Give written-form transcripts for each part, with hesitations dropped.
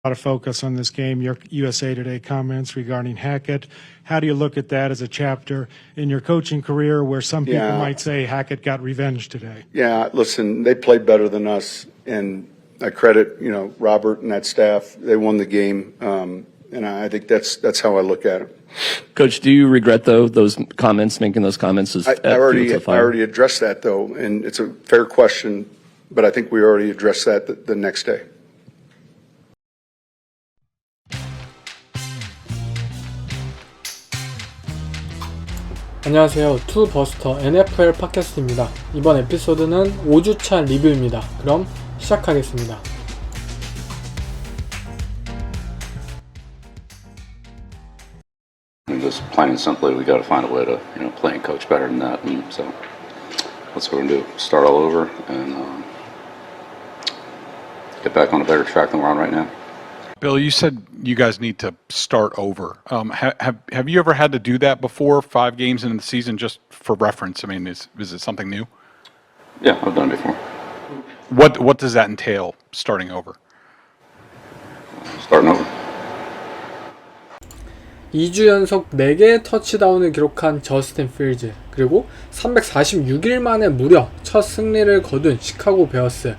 A lot of focus on this game, your USA Today comments regarding Hackett. How do you look at that as a chapter in your coaching career where some people might say Hackett got revenge today? Yeah, listen, they played better than us, and I credit, Robert and that staff. They won the game, and I think that's how I look at it. Coach, do you regret, though, making those comments? I already addressed that, though, and it's a fair question, but I think we already addressed that the next day. 안녕하세요. 투버스터 NFL 팟캐스트입니다. 이번 에피소드는 5주차 리뷰입니다. 그럼 시작하겠습니다. Just plain and simply, we got to find a way to, play and coach better than that. And so that's what we're going to do. Start all over and get back on a better track than we're on right now. Bill, you said you guys need to start over. Have you ever had to do that before, 5 games into the season, just for reference? I mean, is it something new? Yeah, I've done it before. What does that entail, starting over? Starting over. 2주 연속 4개의 터치다운을 기록한 저스틴 필즈, 그리고 346일 만에 무려 첫 승리를 거둔 시카고 베어스,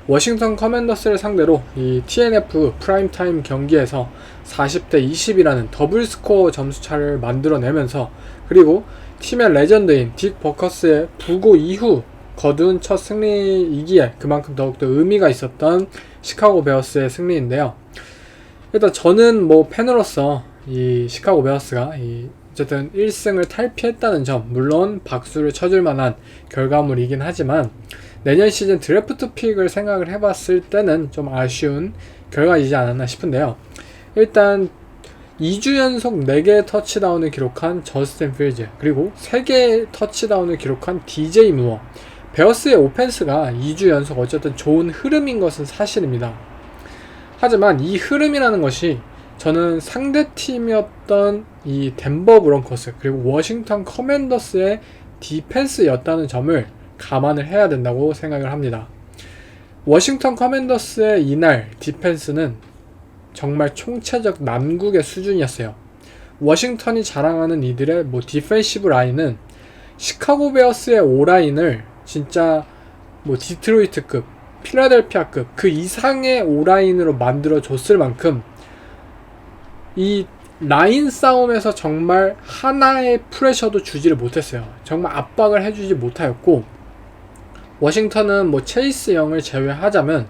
워싱턴 커맨더스를 상대로 이 TNF 프라임타임 경기에서 40대 20이라는 더블 스코어 점수차를 만들어내면서, 그리고 팀의 레전드인 딕 버커스의 부고 이후 거둔 첫 승리이기에 그만큼 더욱더 의미가 있었던 시카고 베어스의 승리인데요. 일단 저는 팬으로서 이 시카고 베어스가 어쨌든 1승을 탈피했다는 점, 물론 박수를 쳐줄 만한 결과물이긴 하지만 내년 시즌 드래프트 픽을 생각을 해봤을 때는 좀 아쉬운 결과이지 않았나 싶은데요. 일단 2주 연속 4개의 터치다운을 기록한 저스틴 필즈, 그리고 3개의 터치다운을 기록한 DJ 무어, 베어스의 오펜스가 2주 연속 어쨌든 좋은 흐름인 것은 사실입니다. 하지만 이 흐름이라는 것이 저는 상대팀이었던 이 덴버 브론코스 그리고 워싱턴 커맨더스의 디펜스였다는 점을 감안을 해야 된다고 생각을 합니다. 워싱턴 커맨더스의 이날 디펜스는 정말 총체적 난국의 수준이었어요. 워싱턴이 자랑하는 이들의 디펜시브 라인은 시카고 베어스의 오라인을 진짜 디트로이트급, 필라델피아급 그 이상의 오라인으로 만들어줬을 만큼 이 라인 싸움에서 정말 하나의 프레셔도 주지를 못했어요. 정말 압박을 해주지 못하였고, 워싱턴은 체이스 영을 제외하자면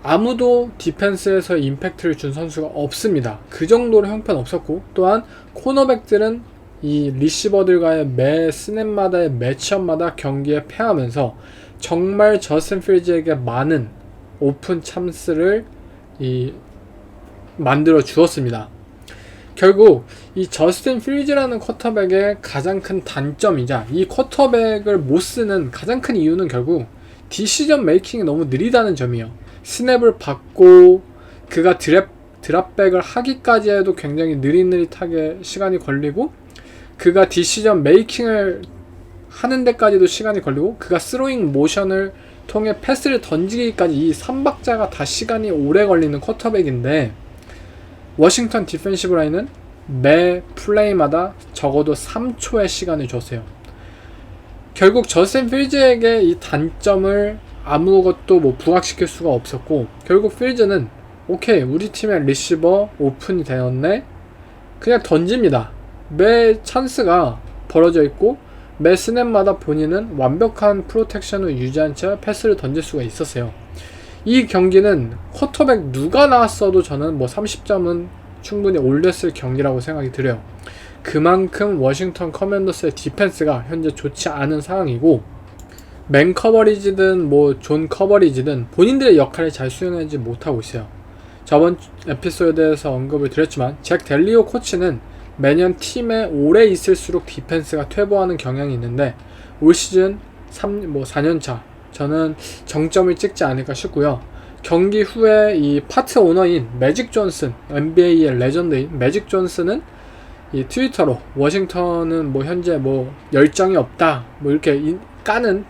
아무도 디펜스에서 임팩트를 준 선수가 없습니다. 그 정도로 형편없었고, 또한 코너백들은 이 리시버들과의 매 스냅마다의 매치업마다 경기에 패하면서 정말 저스틴 필즈에게 많은 오픈 찬스를 만들어 주었습니다. 결국 이 저스틴 필즈라는 쿼터백의 가장 큰 단점이자 이 쿼터백을 못 쓰는 가장 큰 이유는 결국 디시전 메이킹이 너무 느리다는 점이에요. 스냅을 받고 그가 드랍백을 하기까지 해도 굉장히 느릿느릿하게 시간이 걸리고, 그가 디시전 메이킹을 하는 데까지도 시간이 걸리고, 그가 스로잉 모션을 통해 패스를 던지기까지 이 3박자가 다 시간이 오래 걸리는 쿼터백인데, 워싱턴 디펜시브 라인은 매 플레이마다 적어도 3초의 시간을 줬어요. 결국 저스틴 필즈에게 이 단점을 아무것도 부각시킬 수가 없었고, 결국 필즈는 오케이, 우리 팀의 리시버 오픈이 되었네, 그냥 던집니다. 매 찬스가 벌어져 있고 매 스냅마다 본인은 완벽한 프로텍션을 유지한 채 패스를 던질 수가 있었어요. 이 경기는 쿼터백 누가 나왔어도 저는 30점은 충분히 올렸을 경기라고 생각이 들어요. 그만큼 워싱턴 커맨더스의 디펜스가 현재 좋지 않은 상황이고, 맨 커버리지든 존 커버리지든 본인들의 역할을 잘 수행하지 못하고 있어요. 저번 에피소드에서 언급을 드렸지만 잭 델리오 코치는 매년 팀에 오래 있을수록 디펜스가 퇴보하는 경향이 있는데, 올 시즌 4년차 저는 정점을 찍지 않을까 싶고요. 경기 후에 이 파트 오너인 매직 존슨, NBA의 레전드인 매직 존슨은 이 트위터로 워싱턴은 현재 열정이 없다 이렇게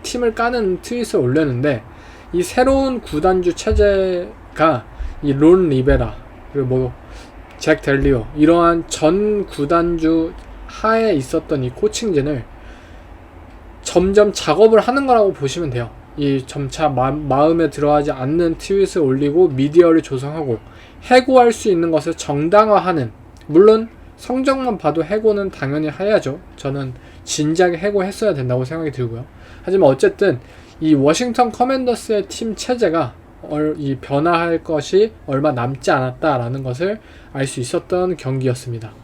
팀을 까는 트윗을 올렸는데, 이 새로운 구단주 체제가 이 론 리베라 그리고 뭐 잭 델리오 이러한 전 구단주 하에 있었던 이 코칭진을 점점 작업을 하는 거라고 보시면 돼요. 이 점차 마음에 들어하지 않는 트윗을 올리고 미디어를 조성하고 해고할 수 있는 것을 정당화하는, 물론 성적만 봐도 해고는 당연히 해야죠. 저는 진작에 해고했어야 된다고 생각이 들고요. 하지만 어쨌든 이 워싱턴 커맨더스의 팀 체제가 이 변화할 것이 얼마 남지 않았다라는 것을 알 수 있었던 경기였습니다.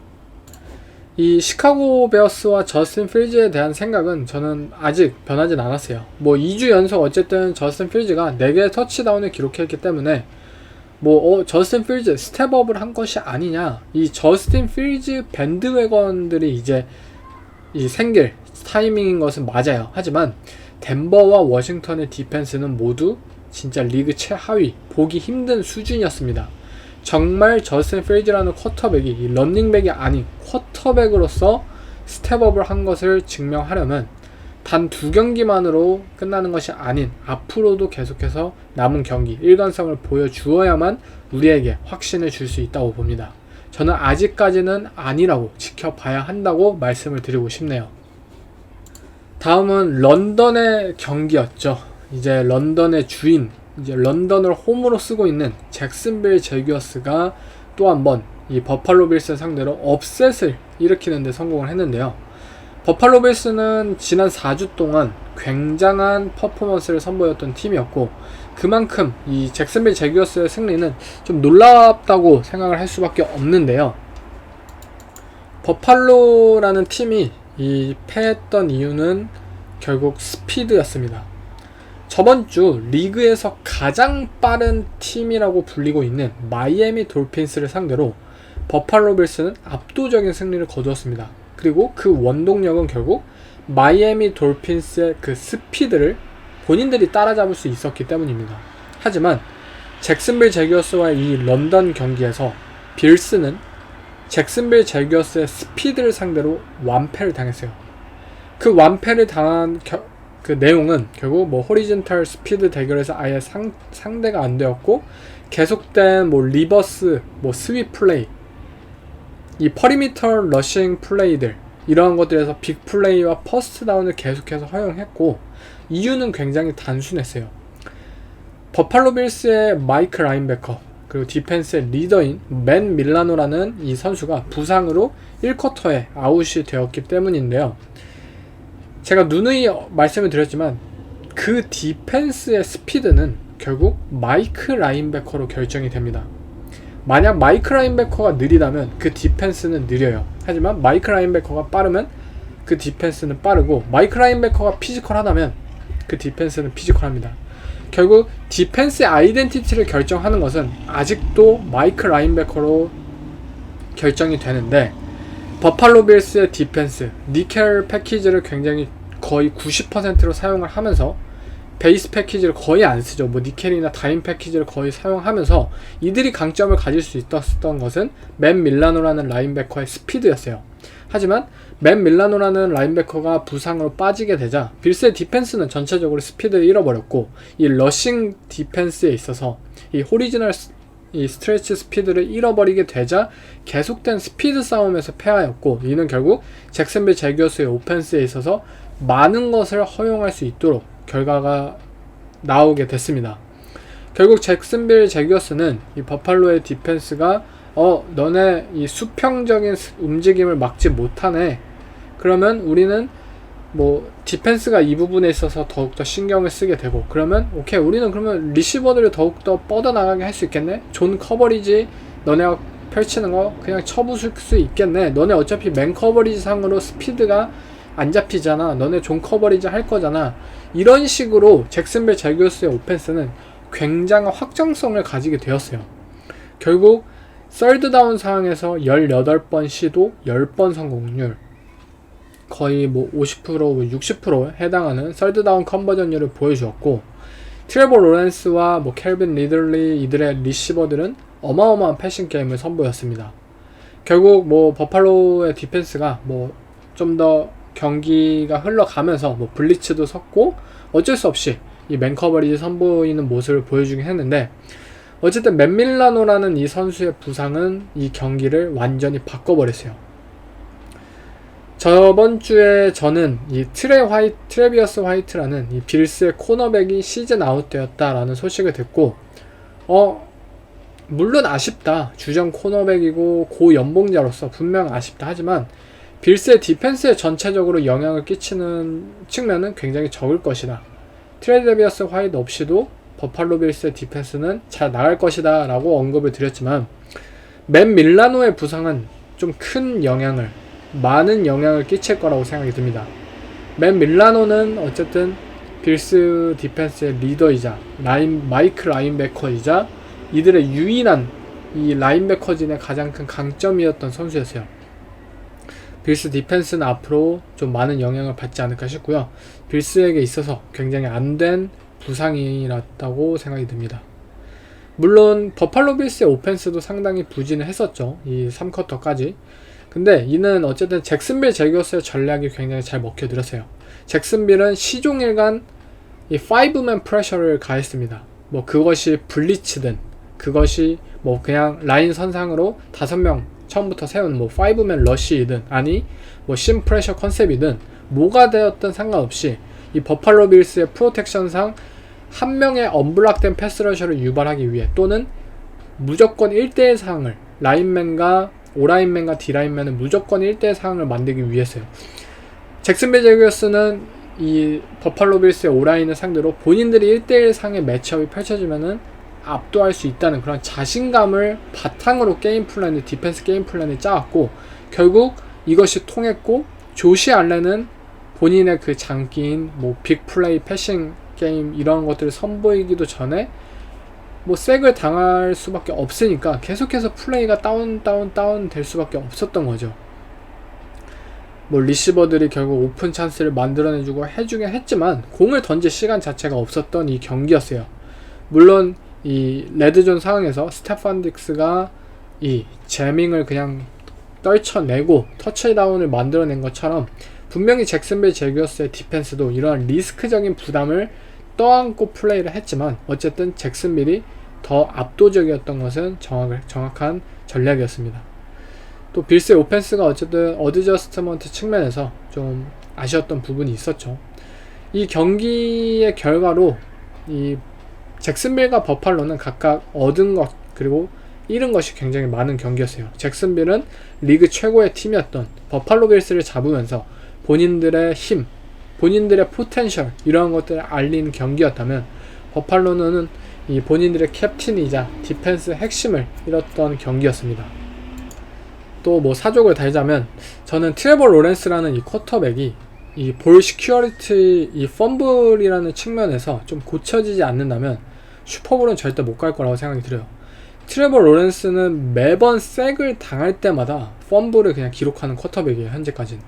이 시카고 베어스와 저스틴 필즈에 대한 생각은 저는 아직 변하진 않았어요. 뭐 2주 연속 어쨌든 저스틴 필즈가 4개의 터치다운을 기록했기 때문에 저스틴 필즈 스텝업을 한 것이 아니냐, 이 저스틴 필즈 밴드웨건들이 이제 생길 타이밍인 것은 맞아요. 하지만 덴버와 워싱턴의 디펜스는 모두 진짜 리그 최하위, 보기 힘든 수준이었습니다. 정말 저스틴 필즈라는 쿼터백이 이 런닝백이 아닌 쿼터백으로서 스텝업을 한 것을 증명하려면 단 2경기만으로 끝나는 것이 아닌 앞으로도 계속해서 남은 경기 일관성을 보여주어야만 우리에게 확신을 줄 수 있다고 봅니다. 저는 아직까지는 아니라고 지켜봐야 한다고 말씀을 드리고 싶네요. 다음은 런던의 경기였죠. 이제 런던의 주인, 이제 런던을 홈으로 쓰고 있는 잭슨빌 제규어스가 또 한 번 이 버팔로 빌스 상대로 업셋을 일으키는 데 성공을 했는데요. 버팔로 빌스는 지난 4주 동안 굉장한 퍼포먼스를 선보였던 팀이었고, 그만큼 이 잭슨빌 제규어스의 승리는 좀 놀랍다고 생각을 할 수밖에 없는데요. 버팔로라는 팀이 이 패했던 이유는 결국 스피드였습니다. 저번 주 리그에서 가장 빠른 팀이라고 불리고 있는 마이애미 돌핀스를 상대로 버팔로 빌스는 압도적인 승리를 거두었습니다. 그리고 그 원동력은 결국 마이애미 돌핀스의 그 스피드를 본인들이 따라잡을 수 있었기 때문입니다. 하지만 잭슨빌 제규어스와의 이 런던 경기에서 빌스는 잭슨빌 제규어스의 스피드를 상대로 완패를 당했어요. 그 완패를 당한 그 내용은 결국 뭐 호리즌탈 스피드 대결에서 아예 상대가 안 되었고, 계속된 뭐 리버스, 뭐 스윗 플레이, 이 퍼리미터 러싱 플레이들, 이러한 것들에서 빅 플레이와 퍼스트 다운을 계속해서 허용했고, 이유는 굉장히 단순했어요. 버팔로 빌스의 마이크 라인베커, 그리고 디펜스의 리더인 맨 밀라노라는 이 선수가 부상으로 1쿼터에 아웃이 되었기 때문인데요. 제가 누누이 말씀을 드렸지만 그 디펜스의 스피드는 결국 마이크 라인베커로 결정이 됩니다. 만약 마이크 라인베커가 느리다면 그 디펜스는 느려요. 하지만 마이크 라인베커가 빠르면 그 디펜스는 빠르고, 마이크 라인베커가 피지컬하다면 그 디펜스는 피지컬합니다. 결국 디펜스의 아이덴티티를 결정하는 것은 아직도 마이크 라인베커로 결정이 되는데, 버팔로 빌스의 디펜스, 니켈 패키지를 굉장히 거의 90%로 사용을 하면서 베이스 패키지를 거의 안 쓰죠. 뭐 니켈이나 다임 패키지를 거의 사용하면서 이들이 강점을 가질 수 있었던 것은 맨 밀라노라는 라인베커의 스피드였어요. 하지만 맨 밀라노라는 라인베커가 부상으로 빠지게 되자 빌스의 디펜스는 전체적으로 스피드를 잃어버렸고, 이 러싱 디펜스에 있어서 이 호리지널 이 스트레치 스피드를 잃어버리게 되자 계속된 스피드 싸움에서 패하였고, 이는 결국 잭슨빌 제규어스의 오펜스에 있어서 많은 것을 허용할 수 있도록 결과가 나오게 됐습니다. 결국 잭슨빌 제규어스는 이 버팔로의 디펜스가 너네 이 수평적인 움직임을 막지 못하네, 그러면 우리는 뭐 디펜스가 이 부분에 있어서 더욱더 신경을 쓰게 되고, 그러면 오케이, 우리는 그러면 리시버들을 더욱더 뻗어나가게 할 수 있겠네, 존 커버리지 너네가 펼치는 거 그냥 쳐부술 수 있겠네, 너네 어차피 맨 커버리지 상으로 스피드가 안 잡히잖아, 너네 존 커버리지 할 거잖아. 이런 식으로 잭슨빌 제규어스의 오펜스는 굉장한 확정성을 가지게 되었어요. 결국 서드다운 상황에서 18번 시도 10번 성공률, 거의 뭐 50%, 60% 해당하는 서드다운 컨버전율을 보여주었고, 트레버 로렌스와 뭐 켈빈 리들리 이들의 리시버들은 어마어마한 패싱 게임을 선보였습니다. 결국 뭐 버팔로의 디펜스가 뭐 좀 더 경기가 흘러가면서 뭐 블리츠도 섰고 어쩔 수 없이 이 맨 커버리지 선보이는 모습을 보여주긴 했는데, 어쨌든 맨 밀라노라는 이 선수의 부상은 이 경기를 완전히 바꿔버렸어요. 저번 주에 저는 이 트레비어스 화이트라는 이 빌스의 코너백이 시즌 아웃되었다라는 소식을 듣고 물론 아쉽다. 주전 코너백이고 고연봉자로서 분명 아쉽다. 하지만 빌스의 디펜스에 전체적으로 영향을 끼치는 측면은 굉장히 적을 것이다. 트레비어스 화이트 없이도 버팔로 빌스의 디펜스는 잘 나갈 것이다 라고 언급을 드렸지만 맨 밀라노의 부상은 좀 큰 영향을, 많은 영향을 끼칠 거라고 생각이 듭니다. 맨 밀라노는 어쨌든 빌스 디펜스의 리더이자 마이크 라인베커이자 이들의 유일한 이 라인베커진의 가장 큰 강점이었던 선수였어요. 빌스 디펜스는 앞으로 좀 많은 영향을 받지 않을까 싶고요. 빌스에게 있어서 굉장히 안된 부상이었다고 생각이 듭니다. 물론 버팔로 빌스의 오펜스도 상당히 부진을 했었죠. 이 3쿼터까지. 근데 이는 어쨌든 잭슨빌 제거스의 전략이 굉장히 잘 먹혀들었어요. 잭슨빌은 시종일관 이 5맨 프레셔를 가했습니다. 뭐 그것이 블리츠든 그것이 뭐 그냥 라인 선상으로 5명 처음부터 세운 뭐 5맨 러쉬이든 아니 뭐 심 프레셔 컨셉이든 뭐가 되었든 상관없이 이 버팔로 빌스의 프로텍션상 한 명의 언블락된 패스러셔를 유발하기 위해 또는 무조건 1대1 상황을 라인맨과 O라인맨과 D라인맨은 무조건 1대1 상황을 만들기 위해서요. 잭슨빌 제거스는 이 버팔로 빌스의 O라인을 상대로 본인들이 1대1 상의 매치업이 펼쳐지면은 압도할 수 있다는 그런 자신감을 바탕으로 게임 플랜을, 디펜스 게임 플랜을 짜왔고 결국 이것이 통했고 조시 알렌은 본인의 그 장기인 뭐 빅플레이 패싱 게임 이런 것들을 선보이기도 전에 뭐 색을 당할 수밖에 없으니까 계속해서 플레이가 다운 될 수밖에 없었던 거죠. 뭐 리시버들이 결국 오픈 찬스를 만들어내주고 해주긴 했지만 공을 던질 시간 자체가 없었던 이 경기였어요. 물론 이 레드존 상황에서 스테판 딕스가 이 제밍을 그냥 떨쳐내고 터치다운을 만들어낸 것처럼 분명히 잭슨빌 제거스의 디펜스도 이러한 리스크적인 부담을 떠안고 플레이를 했지만 어쨌든 잭슨빌이 더 압도적이었던 것은 정확한 전략이었습니다. 또 빌스의 오펜스가 어쨌든 어드저스트먼트 측면에서 좀 아쉬웠던 부분이 있었죠. 이 경기의 결과로 이 잭슨빌과 버팔로는 각각 얻은 것 그리고 잃은 것이 굉장히 많은 경기였어요. 잭슨빌은 리그 최고의 팀이었던 버팔로 빌스를 잡으면서 본인들의 힘, 본인들의 포텐셜 이러한 것들을 알린 경기였다면 버팔로는 이 본인들의 캡틴이자 디펜스 핵심을 잃었던 경기였습니다. 또 뭐 사족을 달자면 저는 트레버 로렌스라는 이 쿼터백이 이 볼 시큐어리티 이 펌블이라는 측면에서 좀 고쳐지지 않는다면 슈퍼볼은 절대 못 갈 거라고 생각이 들어요. 트레버 로렌스는 매번 색을 당할 때마다 펌블을 그냥 기록하는 쿼터백이에요. 현재까지는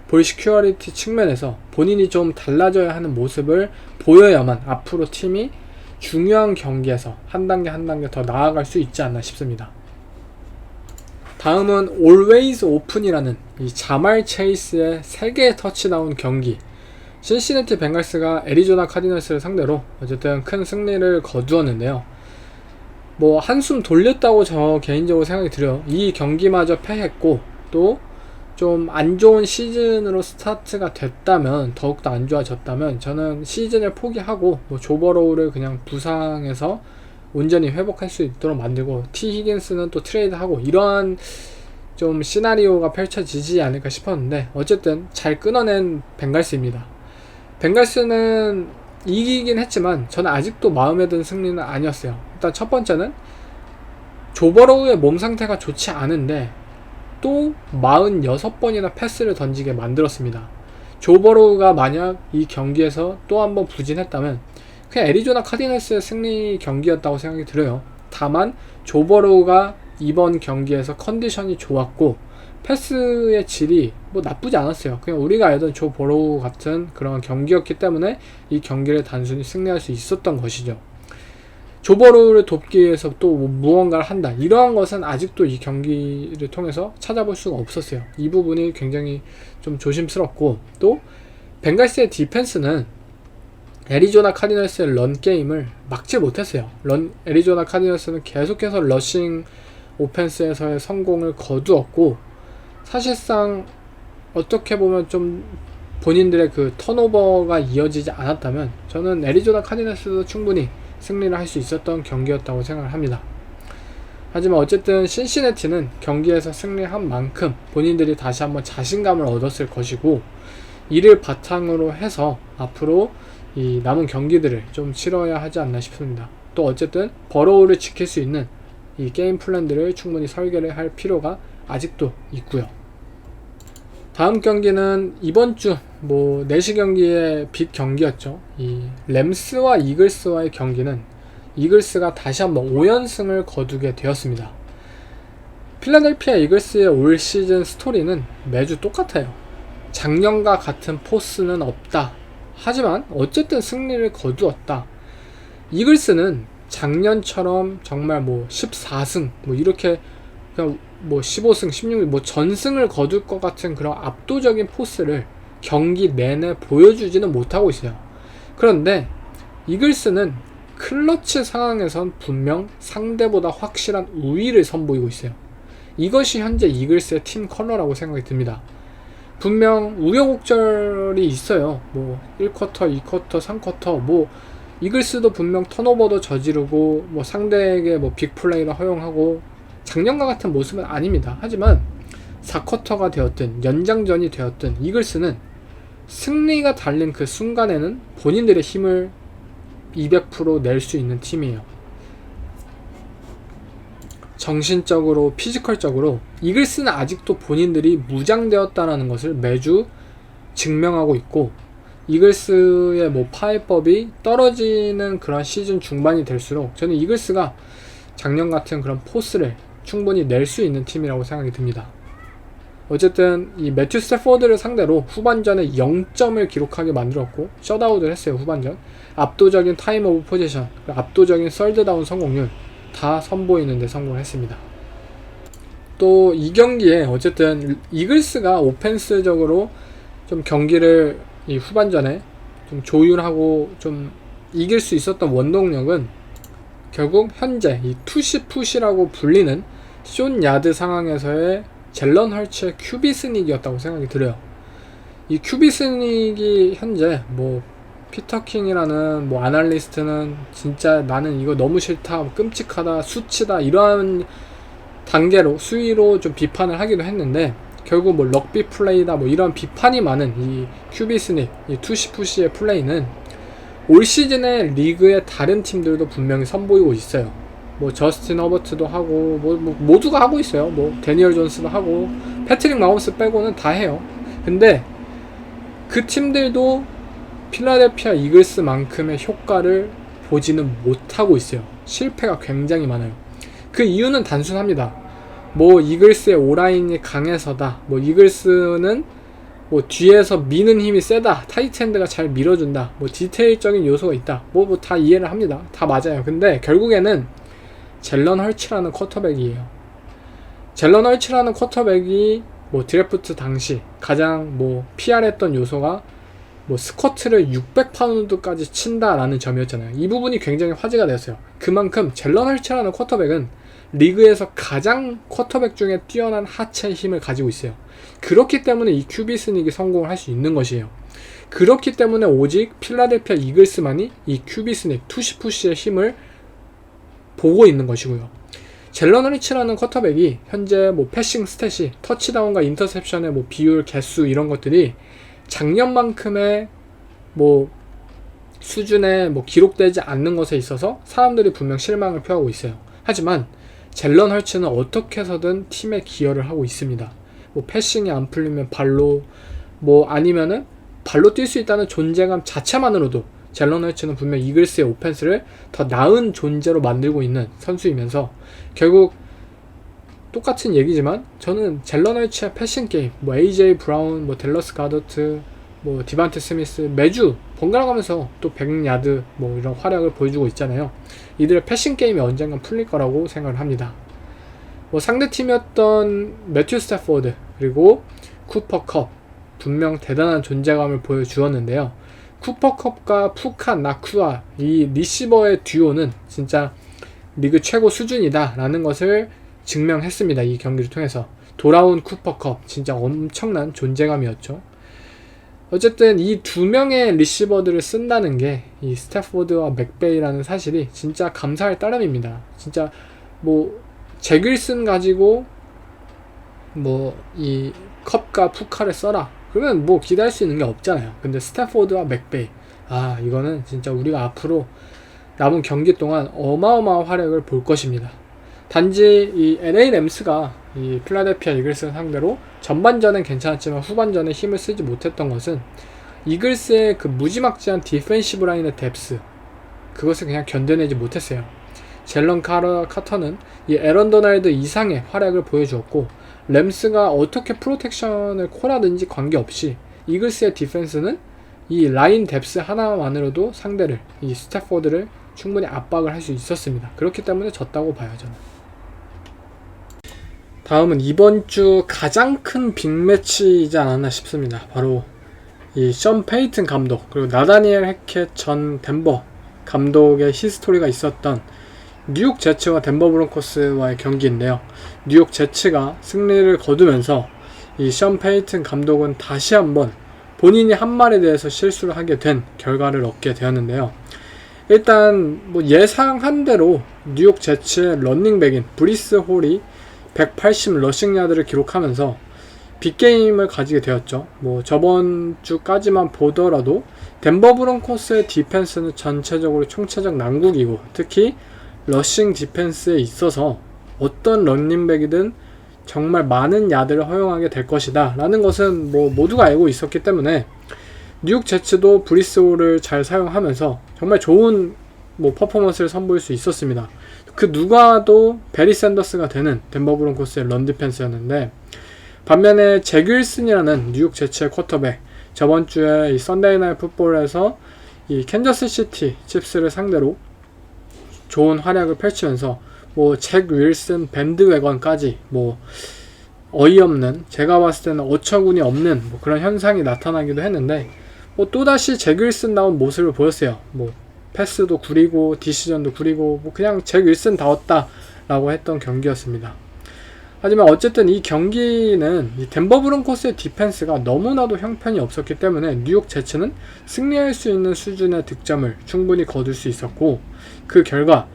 볼 시큐어리티 측면에서 본인이 좀 달라져야 하는 모습을 보여야만 앞으로 팀이 중요한 경기에서 한 단계 더 나아갈 수 있지 않나 싶습니다. 다음은 Always Open이라는 이 자말 체이스의 3개의 터치다운 경기. 신시내티 벵갈스가 애리조나 카디널스를 상대로 어쨌든 큰 승리를 거두었는데요. 뭐 한숨 돌렸다고 저 개인적으로 생각이 들어요. 이 경기마저 패했고 또 좀 안 좋은 시즌으로 스타트가 됐다면, 더욱더 안 좋아졌다면 저는 시즌을 포기하고 뭐 조버로우를 그냥 부상해서 온전히 회복할 수 있도록 만들고 T 히긴스는 또 트레이드하고 이러한 좀 시나리오가 펼쳐지지 않을까 싶었는데 어쨌든 잘 끊어낸 벵갈스입니다. 벵갈스는 이기긴 했지만 저는 아직도 마음에 든 승리는 아니었어요. 일단 첫 번째는 조버로우의 몸 상태가 좋지 않은데 또 46번이나 패스를 던지게 만들었습니다. 조버로우가 만약 이 경기에서 또 한번 부진했다면 그냥 애리조나 카디널스의 승리 경기였다고 생각이 들어요. 다만 조버로우가 이번 경기에서 컨디션이 좋았고 패스의 질이 뭐 나쁘지 않았어요. 그냥 우리가 알던 조버로우 같은 그런 경기였기 때문에 이 경기를 단순히 승리할 수 있었던 것이죠. 조버로우를 돕기 위해서 또 무언가를 한다, 이러한 것은 아직도 이 경기를 통해서 찾아볼 수가 없었어요. 이 부분이 굉장히 좀 조심스럽고, 또 벵갈스의 디펜스는 애리조나 카디널스의 런 게임을 막지 못했어요. 애리조나 카디널스는 계속해서 러싱 오펜스에서의 성공을 거두었고, 사실상 어떻게 보면 좀 본인들의 그 턴오버가 이어지지 않았다면 저는 애리조나 카디널스도 충분히 승리를 할 수 있었던 경기였다고 생각을 합니다. 하지만 어쨌든 신시내티는 경기에서 승리한 만큼 본인들이 다시 한번 자신감을 얻었을 것이고, 이를 바탕으로 해서 앞으로 이 남은 경기들을 좀 치러야 하지 않나 싶습니다. 또 어쨌든 버로우를 지킬 수 있는 이 게임 플랜들을 충분히 설계를 할 필요가 아직도 있고요. 다음 경기는 이번 주 4시 경기의 빅 경기였죠. 이 램스와 이글스와의 경기는 이글스가 다시 한번 5연승을 거두게 되었습니다. 필라델피아 이글스의 올 시즌 스토리는 매주 똑같아요. 작년과 같은 포스는 없다. 하지만 어쨌든 승리를 거두었다. 이글스는 작년처럼 정말 14승 이렇게 그냥 15승, 16승 전승을 거둘 것 같은 그런 압도적인 포스를 경기 내내 보여주지는 못하고 있어요. 그런데 이글스는 클러치 상황에선 분명 상대보다 확실한 우위를 선보이고 있어요. 이것이 현재 이글스의 팀 컬러라고 생각이 듭니다. 분명 우여곡절이 있어요. 1쿼터, 2쿼터, 3쿼터 이글스도 분명 턴오버도 저지르고 상대에게 빅플레이를 허용하고 작년과 같은 모습은 아닙니다. 하지만 4쿼터가 되었든 연장전이 되었든 이글스는 승리가 달린 그 순간에는 본인들의 힘을 200% 낼 수 있는 팀이에요. 정신적으로, 피지컬적으로 이글스는 아직도 본인들이 무장되었다는 것을 매주 증명하고 있고, 이글스의 파해법이 떨어지는 그런 시즌 중반이 될수록 저는 이글스가 작년 같은 그런 포스를 충분히 낼 수 있는 팀이라고 생각이 듭니다. 어쨌든 이 매튜 스태포드를 상대로 후반전에 0점을 기록하게 만들었고 셧아웃을 했어요. 후반전 압도적인 타임 오브 포지션, 압도적인 썰드다운 성공률 다 선보이는 데 성공했습니다. 또 이 경기에 어쨌든 이글스가 오펜스적으로 좀 경기를 이 후반전에 좀 조율하고 좀 이길 수 있었던 원동력은 결국 현재 이 투시 푸시라고 불리는 숏 야드 상황에서의 젤런 헐츠의 QB 스닉이었다고 생각이 들어요. 이 QB 스닉이 현재 피터 킹이라는 아날리스트는 진짜 나는 이거 너무 싫다, 끔찍하다, 수치다 이러한 단계로 수위로 좀 비판을 하기도 했는데, 결국 럭비 플레이다 이런 비판이 많은 이 QB 스닉, 이 투시 푸시의 플레이는 올 시즌에 리그의 다른 팀들도 분명히 선보이고 있어요. 저스틴 허버트도 하고 모두가 하고 있어요. 데니얼 존스도 하고 패트릭 마홈스 빼고는 다 해요. 근데 그 팀들도 필라델피아 이글스만큼의 효과를 보지는 못하고 있어요. 실패가 굉장히 많아요. 그 이유는 단순합니다. 이글스의 오라인이 강해서다, 이글스는 뒤에서 미는 힘이 세다, 타이트엔드가 잘 밀어준다, 디테일적인 요소가 있다, 다 이해를 합니다. 다 맞아요. 근데 결국에는 젤런 헐츠라는 쿼터백이에요. 젤런 헐츠라는 쿼터백이 드래프트 당시 가장 PR했던 요소가 스쿼트를 600파운드까지 친다라는 점이었잖아요. 이 부분이 굉장히 화제가 되었어요. 그만큼 젤런 헐츠라는 쿼터백은 리그에서 가장 쿼터백 중에 뛰어난 하체 힘을 가지고 있어요. 그렇기 때문에 이 QB 스닉이 성공을 할 수 있는 것이에요. 그렇기 때문에 오직 필라델피아 이글스만이 이 QB 스닉, 투시 푸시의 힘을 보고 있는 것이고요. 젤런 헐츠라는 쿼터백이 현재 패싱 스탯이 터치다운과 인터셉션의 비율, 개수 이런 것들이 작년만큼의 수준에 기록되지 않는 것에 있어서 사람들이 분명 실망을 표하고 있어요. 하지만 젤런 헐츠는 어떻게 해서든 팀에 기여를 하고 있습니다. 패싱이 안 풀리면 발로 아니면은 발로 뛸 수 있다는 존재감 자체만으로도 젤런 헐츠는 분명 이글스의 오펜스를 더 나은 존재로 만들고 있는 선수이면서, 결국 똑같은 얘기지만 저는 젤런 헐츠의 패싱 게임, AJ 브라운, 댈러스 가더트, 디반테 스미스 매주 번갈아 가면서 또 100야드 이런 활약을 보여주고 있잖아요. 이들의 패싱 게임이 언젠간 풀릴 거라고 생각을 합니다. 상대팀이었던 매튜 스태포드 그리고 쿠퍼 컵 분명 대단한 존재감을 보여주었는데요. 쿠퍼컵과 푸카 나쿠아 이 리시버의 듀오는 진짜 리그 최고 수준이다 라는 것을 증명했습니다. 이 경기를 통해서. 돌아온 쿠퍼컵 진짜 엄청난 존재감이었죠. 어쨌든 이 두 명의 리시버들을 쓴다는 게 이 스태포드와 맥베이라는 사실이 진짜 감사할 따름입니다. 진짜 뭐 잭 윌슨 가지고 뭐 이 컵과 푸카를 써라 그러면 뭐 기대할 수 있는 게 없잖아요. 근데 스태포드와 맥베이, 아 이거는 진짜 우리가 앞으로 남은 경기 동안 어마어마한 활약을 볼 것입니다. 단지 이 LA 램스가 이 필라델피아 이글스를 상대로 전반전은 괜찮았지만 후반전에 힘을 쓰지 못했던 것은 이글스의 그 무지막지한 디펜시브 라인의 뎁스, 그것을 그냥 견뎌내지 못했어요. 젤런 카터는 이 에런 도날드 이상의 활약을 보여주었고, 램스가 어떻게 프로텍션을 콜하든지 관계없이 이글스의 디펜스는 이 라인 뎁스 하나만으로도 상대를, 이 스태포드를 충분히 압박을 할 수 있었습니다. 그렇기 때문에 졌다고 봐요, 저는. 다음은 이번 주 가장 큰 빅매치이지 않았나 싶습니다. 바로 이 션 페이튼 감독 그리고 나다니엘 해켓 전 덴버 감독의 히스토리가 있었던 뉴욕 제츠와 덴버 브론코스와의 경기인데요. 뉴욕 제츠가 승리를 거두면서 이 션 페이튼 감독은 다시 한번 본인이 한 말에 대해서 실수를 하게 된 결과를 얻게 되었는데요. 일단 뭐 예상한 대로 뉴욕 제츠의 런닝백인 브리스 홀이 180 러싱 야드를 기록하면서 빅게임을 가지게 되었죠. 뭐 저번 주까지만 보더라도 덴버 브론코스의 디펜스는 전체적으로 총체적 난국이고, 특히 러싱 디펜스에 있어서 어떤 런닝백이든 정말 많은 야드를 허용하게 될 것이다 라는 것은 뭐 모두가 알고 있었기 때문에 뉴욕 제츠도 브리스 홀을 잘 사용하면서 정말 좋은 뭐 퍼포먼스를 선보일 수 있었습니다. 그 누가도 베리 샌더스가 되는 덴버 브론코스의 런 디펜스였는데, 반면에 잭 윌슨이라는 뉴욕 제츠의 쿼터백, 저번 주에 이 썬데이 나잇 풋볼에서 이 캔저스 시티 칩스를 상대로 좋은 활약을 펼치면서 뭐 잭 윌슨 밴드웨건까지 뭐 어이없는, 제가 봤을 때는 어처구니 없는 뭐 그런 현상이 나타나기도 했는데, 뭐 또다시 잭 윌슨다운 모습을 보였어요. 뭐 패스도 구리고 디시전도 구리고 뭐 그냥 잭 윌슨다웠다 라고 했던 경기였습니다. 하지만 어쨌든 이 경기는 이 덴버 브론코스의 디펜스가 너무나도 형편이 없었기 때문에 뉴욕 제츠는 승리할 수 있는 수준의 득점을 충분히 거둘 수 있었고, 그 결과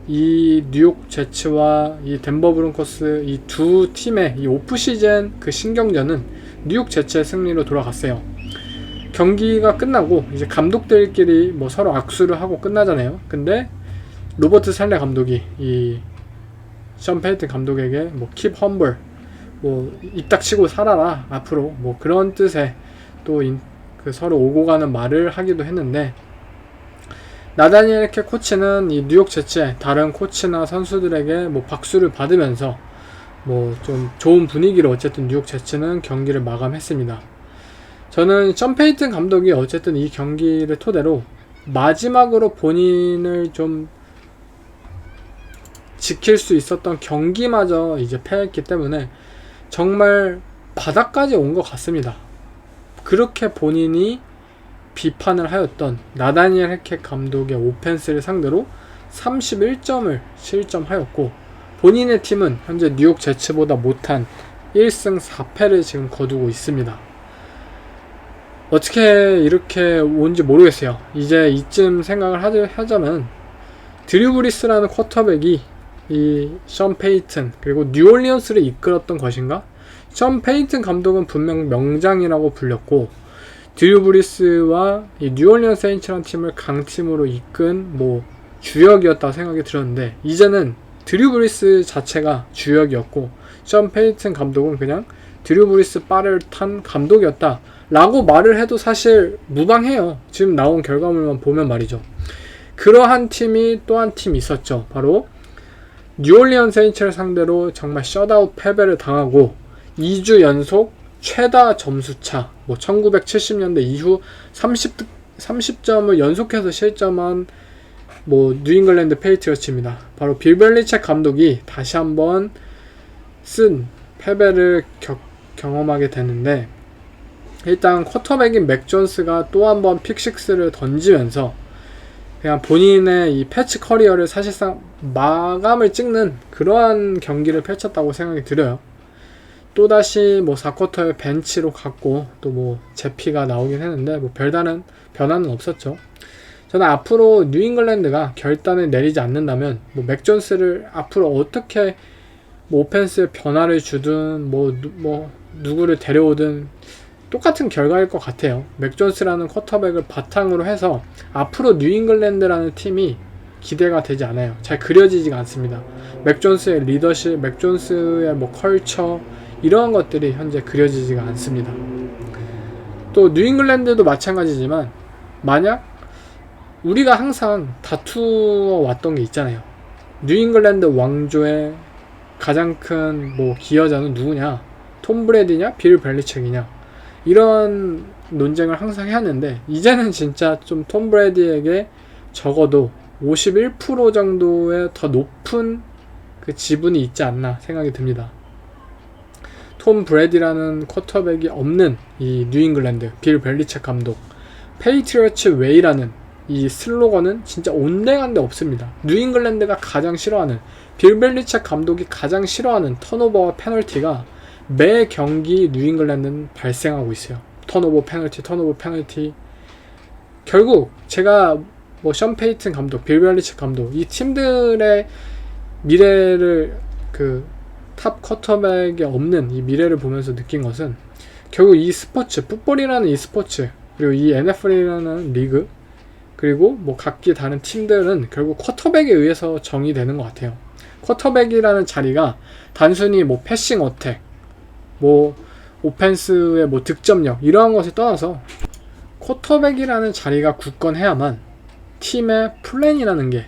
이 뉴욕 제츠와 이 덴버 브론코스 이 두 팀의 이 오프시즌 그 신경전은 뉴욕 제츠의 승리로 돌아갔어요. 경기가 끝나고 이제 감독들끼리 뭐 서로 악수를 하고 끝나잖아요. 근데 로버트 살레 감독이 이 션 페이튼 감독에게 뭐 keep humble, 뭐 입 닥치고 살아라 앞으로, 뭐 그런 뜻의 또 그 서로 오고 가는 말을 하기도 했는데, 나다니엘 해켓 코치는 이 뉴욕 제츠의 다른 코치나 선수들에게 뭐 박수를 받으면서 뭐 좀 좋은 분위기로 어쨌든 뉴욕 제츠는 경기를 마감했습니다. 저는 션 페이튼 감독이 어쨌든 이 경기를 토대로 마지막으로 본인을 좀 지킬 수 있었던 경기마저 이제 패했기 때문에 정말 바닥까지 온 것 같습니다. 그렇게 본인이 비판을 하였던 나다니엘 해켓 감독의 오펜스를 상대로 31점을 실점하였고, 본인의 팀은 현재 뉴욕 제츠보다 못한 1승 4패를 지금 거두고 있습니다. 어떻게 이렇게 온지 모르겠어요. 이제 이쯤 생각을 하자면 드류 브리스라는 쿼터백이 이 션 페이튼 그리고 뉴올리언스를 이끌었던 것인가? 션 페이튼 감독은 분명 명장이라고 불렸고, 드류 브리스와 이 뉴올리언스 세인츠라는 팀을 강팀으로 이끈 뭐 주역이었다고 생각이 들었는데, 이제는 드류 브리스 자체가 주역이었고 션 페이튼 감독은 그냥 드류 브리스 바를 탄 감독이었다 라고 말을 해도 사실 무방해요. 지금 나온 결과물만 보면 말이죠. 그러한 팀이 또 한 팀 있었죠. 바로 뉴올리언스 세인츠를 상대로 정말 셧아웃 패배를 당하고 2주 연속 최다 점수차, 뭐 1970년대 이후 30점을 연속해서 실점한 뭐 뉴잉글랜드 페이트리어츠입니다. 바로 빌 벨리책 감독이 다시 한번 쓴 패배를 경험하게 되는데, 일단 쿼터백인 맥 존스가 또 한 번 픽식스를 던지면서 그냥 본인의 이 패치 커리어를 사실상 마감을 찍는 그러한 경기를 펼쳤다고 생각이 들어요. 또다시 뭐 4쿼터에 벤치로 갔고 또 뭐 제피가 나오긴 했는데 뭐 별다른 변화는 없었죠. 저는 앞으로 뉴잉글랜드가 결단을 내리지 않는다면 뭐 맥 존스를 앞으로 어떻게 뭐 오펜스에 변화를 주든 뭐 누구를 데려오든 똑같은 결과일 것 같아요. 맥 존스라는 쿼터백을 바탕으로 해서 앞으로 뉴잉글랜드라는 팀이 기대가 되지 않아요. 잘 그려지지가 않습니다. 맥 존스의 리더십, 맥 존스의 뭐 컬처 이러한 것들이 현재 그려지지가 않습니다. 또 뉴잉글랜드도 마찬가지지만 만약 우리가 항상 다투어 왔던 게 있잖아요. 뉴잉글랜드 왕조의 가장 큰 뭐 기여자는 누구냐? 톰 브래디냐? 빌 벨리책이냐? 이런 논쟁을 항상 해왔는데 이제는 진짜 좀 톰 브래디에게 적어도 51% 정도의 더 높은 그 지분이 있지 않나 생각이 듭니다. 톰 브래디라는 쿼터백이 없는 이 뉴잉글랜드 빌 벨리책 감독 페이트리어츠 웨이라는 이 슬로건은 진짜 온데간데 없습니다. 뉴잉글랜드가 가장 싫어하는 빌 벨리책 감독이 가장 싫어하는 턴오버와 페널티가 매 경기 뉴잉글랜드는 발생하고 있어요. 턴오버 페널티 결국 제가 뭐 션 페이튼 감독, 빌 벨리책 감독 이 팀들의 미래를 그 탑 쿼터백에 없는 이 미래를 보면서 느낀 것은 결국 이 스포츠, 풋볼이라는 이 스포츠 그리고 이 NFL이라는 리그 그리고 뭐 각기 다른 팀들은 결국 쿼터백에 의해서 정의되는 것 같아요. 쿼터백이라는 자리가 단순히 뭐 패싱 어택, 뭐 오펜스의 뭐 득점력 이러한 것을 떠나서 쿼터백이라는 자리가 굳건해야만 팀의 플랜이라는 게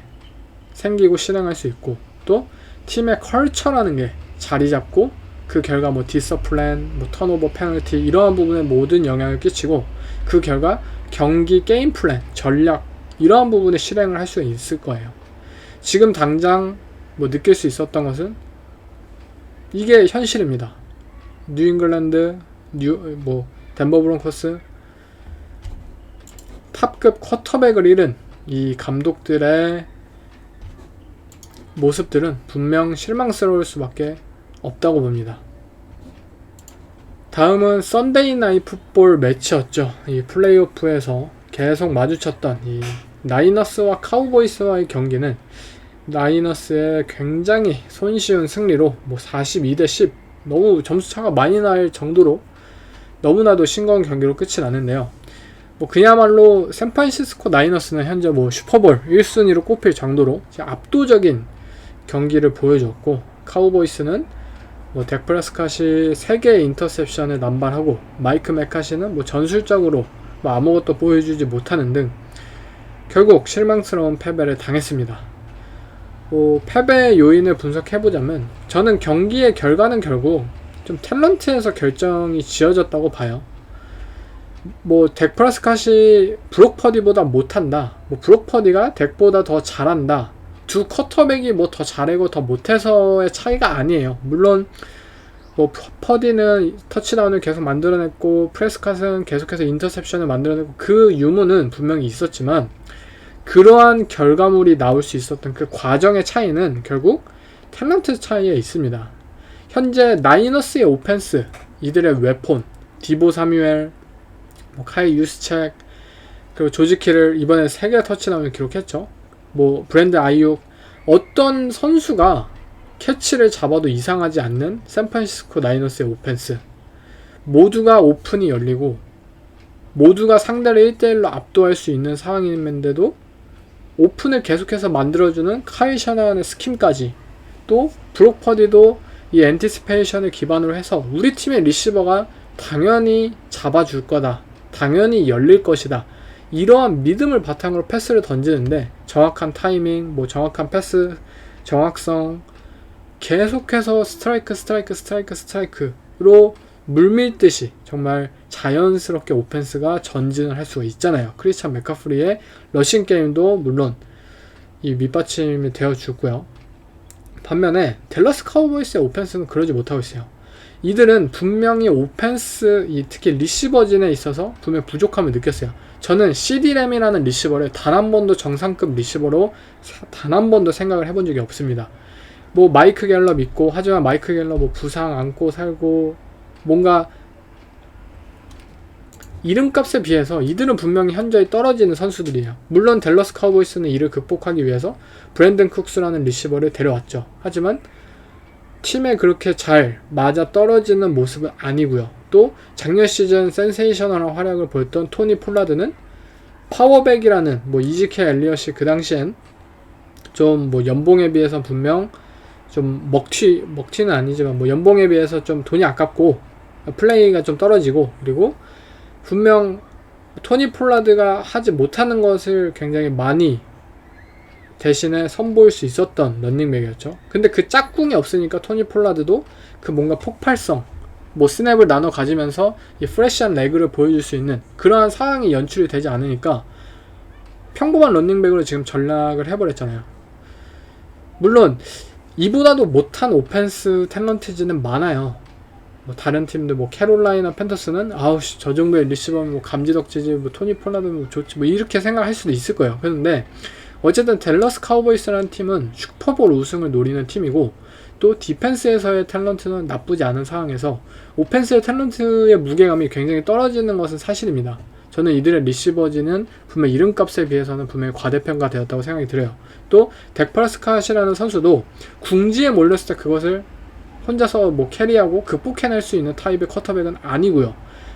생기고 실행할 수 있고 또 팀의 컬처라는 게 자리 잡고 그 결과 뭐 디서플랜, 뭐 턴오버 페널티 이러한 부분에 모든 영향을 끼치고 그 결과 경기 게임 플랜, 전략 이러한 부분에 실행을 할 수 있을 거예요. 지금 당장 뭐 느낄 수 있었던 것은 이게 현실입니다. 뉴잉글랜드, 덴버 브론코스 탑급 쿼터백을 잃은 이 감독들의 모습들은 분명 실망스러울 수밖에 없다고 봅니다. 다음은 썬데이 나잇 풋볼 매치였죠. 이 플레이오프에서 계속 마주쳤던 이 나이너스와 카우보이스와의 경기는 나이너스의 굉장히 손쉬운 승리로 뭐 42대 10 너무 점수차가 많이 날 정도로 너무나도 싱거운 경기로 끝이 났는데요. 뭐 그야말로 샌프란시스코 나이너스는 현재 뭐 슈퍼볼 1순위로 꼽힐 정도로 압도적인 경기를 보여줬고 카우보이스는 뭐 덱 프레스캇이 3개의 인터셉션을 남발하고 마이크 맥카시는 뭐 전술적으로 뭐 아무것도 보여주지 못하는 등 결국 실망스러운 패배를 당했습니다. 뭐 패배의 요인을 분석해보자면 저는 경기의 결과는 결국 좀 탤런트에서 결정이 지어졌다고 봐요. 뭐 덱 프레스캇이 브록 퍼디보다 못한다, 뭐 브록 퍼디가 덱보다 더 잘한다, 두 쿼터백이 뭐 더 잘하고 더 못해서의 차이가 아니에요. 물론 뭐 퍼디는 터치다운을 계속 만들어냈고 프레스캇은 계속해서 인터셉션을 만들어냈고 그 유무는 분명히 있었지만 그러한 결과물이 나올 수 있었던 그 과정의 차이는 결국 탤런트 차이에 있습니다. 현재 나이너스의 오펜스, 이들의 웨폰, 디보 사뮤엘, 뭐 카이 유스책, 그리고 조지 킬을 이번에 3개 터치다운을 기록했죠. 뭐 브랜드 아이육, 어떤 선수가 캐치를 잡아도 이상하지 않는 샌프란시스코 나이너스의 오펜스, 모두가 오픈이 열리고 모두가 상대를 1대1로 압도할 수 있는 상황인데도 오픈을 계속해서 만들어주는 카이 샤나한의 스킴까지, 또 브록 퍼디도 이 엔티시페이션을 기반으로 해서 우리 팀의 리시버가 당연히 잡아줄 거다, 당연히 열릴 것이다, 이러한 믿음을 바탕으로 패스를 던지는데 정확한 타이밍, 뭐 정확한 패스 정확성, 계속해서 스트라이크로 물밀듯이 정말 자연스럽게 오펜스가 전진을 할 수가 있잖아요. 크리스찬 맥카프리의 러싱 게임도 물론 이 밑받침이 되어주고요. 반면에 댈러스 카우보이스의 오펜스는 그러지 못하고 있어요. 이들은 분명히 오펜스, 특히 리시버진에 있어서 분명히 부족함을 느꼈어요. 저는 CD램이라는 리시버를 단 한 번도 정상급 리시버로 단 한 번도 생각을 해본 적이 없습니다. 뭐 마이크 갤럽 있고, 하지만 마이크 갤럽 뭐 부상 안고 살고, 뭔가 이름값에 비해서 이들은 분명히 현저히 떨어지는 선수들이에요. 물론 댈러스 카우보이스는 이를 극복하기 위해서 브랜든 쿡스라는 리시버를 데려왔죠. 하지만 팀에 그렇게 잘 맞아 떨어지는 모습은 아니고요. 또 작년 시즌 센세이셔널한 활약을 보였던 토니 폴라드는 파워백이라는 뭐 이지케 엘리엇이 그 당시엔 좀 뭐 연봉에 비해서 분명 좀 먹튀는 아니지만 뭐 연봉에 비해서 좀 돈이 아깝고 플레이가 좀 떨어지고, 그리고 분명 토니 폴라드가 하지 못하는 것을 굉장히 많이 대신에 선보일 수 있었던 런닝백이었죠. 근데 그 짝꿍이 없으니까 토니 폴라드도 그 뭔가 폭발성, 뭐 스냅을 나눠 가지면서 이 프레시한 레그를 보여줄 수 있는 그러한 상황이 연출이 되지 않으니까 평범한 런닝백으로 지금 전락을 해버렸잖아요. 물론 이보다도 못한 오펜스 탤런티즈는 많아요. 뭐 다른 팀들 뭐 캐롤라이나 팬더스는 아우씨 저 정도의 리시버면 뭐 감지덕지지, 뭐 토니 폴라드 뭐 좋지, 뭐 이렇게 생각할 수도 있을 거예요. 그런데 어쨌든 댈러스 카우보이스라는 팀은 슈퍼볼 우승을 노리는 팀이고, 또 디펜스에서의 탤런트는 나쁘지 않은 상황에서 오펜스의 탤런트의 무게감이 굉장히 떨어지는 것은 사실입니다. 저는 이들의 리시버진은 분명 이름값에 비해서는 분명히 과대평가되었다고 생각이 들어요. 또 덱 프레스캇이라는 선수도 궁지에 몰렸을 때 그것을 혼자서 뭐 캐리하고 극복해낼 수 있는 타입의 쿼터백은 아니고요.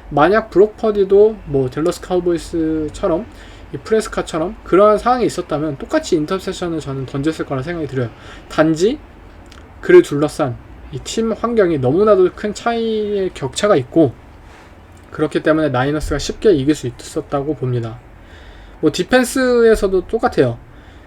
만약 브록 퍼디도 뭐 댈러스 카우보이스처럼 이 프레스카처럼 그러한 상황이 있었다면 똑같이 인터셉션을 저는 던졌을 거라 생각이 들어요. 단지 그를 둘러싼 이 팀 환경이 너무나도 큰 차이의 격차가 있고, 그렇기 때문에 나이너스가 쉽게 이길 수 있었다고 봅니다. 뭐 디펜스에서도 똑같아요.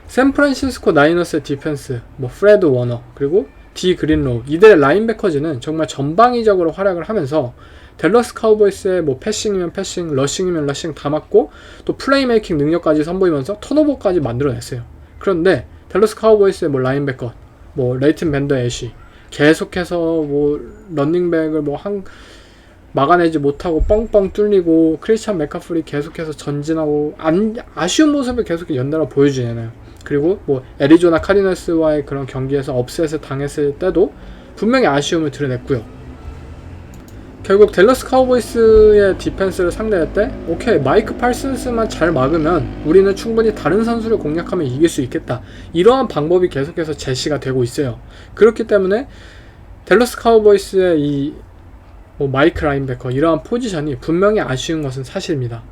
샌프란시스코 나이너스의 디펜스, 뭐 프레드 워너, 그리고 디 그린로우, 이들의 라인베커즈는 정말 전방위적으로 활약을 하면서 댈러스 카우보이스의 뭐 패싱이면 패싱, 러싱이면 러싱 다 맞고, 또 플레이메이킹 능력까지 선보이면서 턴오버까지 만들어냈어요. 그런데 댈러스 카우보이스의 뭐 라인베커, 뭐 레이튼 밴더 애쉬 계속해서 뭐 런닝백을 뭐 막아내지 못하고 뻥뻥 뚫리고, 크리스찬 맥카프리 계속해서 전진하고 아쉬운 모습을 계속 연달아 보여주잖아요. 그리고 뭐 애리조나 카디널스와의 그런 경기에서 업셋을 당했을 때도 분명히 아쉬움을 드러냈고요. 결국 댈러스 카우보이스의 디펜스를 상대할 때 오케이, 마이크 팔슨스만 잘 막으면 우리는 충분히 다른 선수를 공략하면 이길 수 있겠다, 이러한 방법이 계속해서 제시가 되고 있어요. 그렇기 때문에 댈러스 카우보이스의 이 뭐 마이크 라인베커 이러한 포지션이 분명히 아쉬운 것은 사실입니다.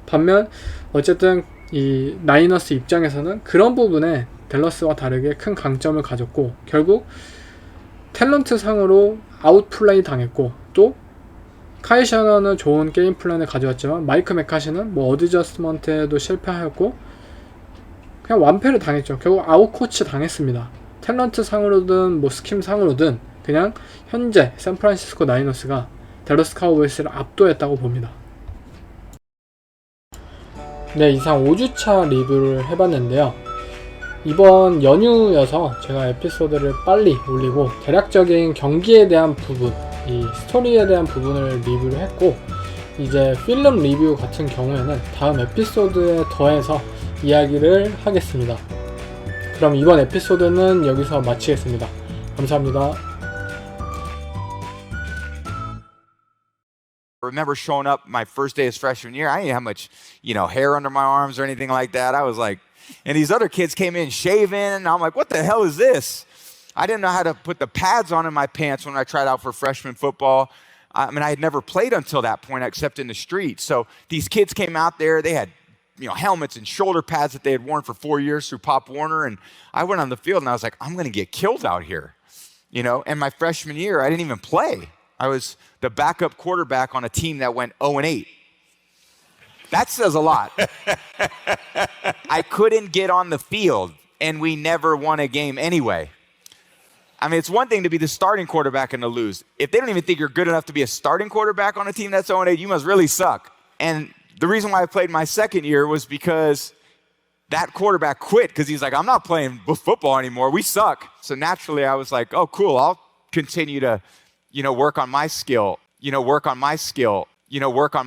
반면 어쨌든 이 나이너스 입장에서는 그런 부분에 댈러스와 다르게 큰 강점을 가졌고, 결국 탤런트 상으로 아웃플레이 당했고, 또 카이 셔너는 좋은 게임 플랜을 가져왔지만 마이크 맥카시는 뭐 어드저스먼트에도 실패하였고 그냥 완패를 당했죠. 결국 아웃코치 당했습니다. 탤런트 상으로든 뭐 스킴 상으로든 그냥 현재 샌프란시스코 나이너스가 댈러스 카우보이스를 압도했다고 봅니다. 네, 이상 5주차 리뷰를 해봤는데요. 이번 연휴여서 제가 에피소드를 빨리 올리고 대략적인 경기에 대한 부분, 이 스토리에 대한 부분을 리뷰를 했고, 이제 필름 리뷰 같은 경우에는 다음 에피소드에 더해서 이야기를 하겠습니다. 그럼 이번 에피소드는 여기서 마치겠습니다. 감사합니다. I remember showing up my first day as freshman year. I didn't have much, hair under my arms or anything like that. I was like, and these other kids came in shaving, and I'm like, what the hell is this? I didn't know how to put the pads on in my pants when I tried out for freshman football. I mean, I had never played until that point except in the street. So these kids came out there. They had, helmets and shoulder pads that they had worn for 4 years through Pop Warner. And I went on the field, and I was like, I'm going to get killed out here. And my freshman year, I didn't even play. I was the backup quarterback on a team that went 0-8. That says a lot. I couldn't get on the field, and we never won a game anyway. I mean, it's one thing to be the starting quarterback and to lose. If they don't even think you're good enough to be a starting quarterback on a team that's 0-8, you must really suck. And the reason why I played my second year was because that quarterback quit because he's like, I'm not playing football anymore. We suck. So naturally, I was like, oh, cool. I'll continue to work on my skill, work on my skill, work on my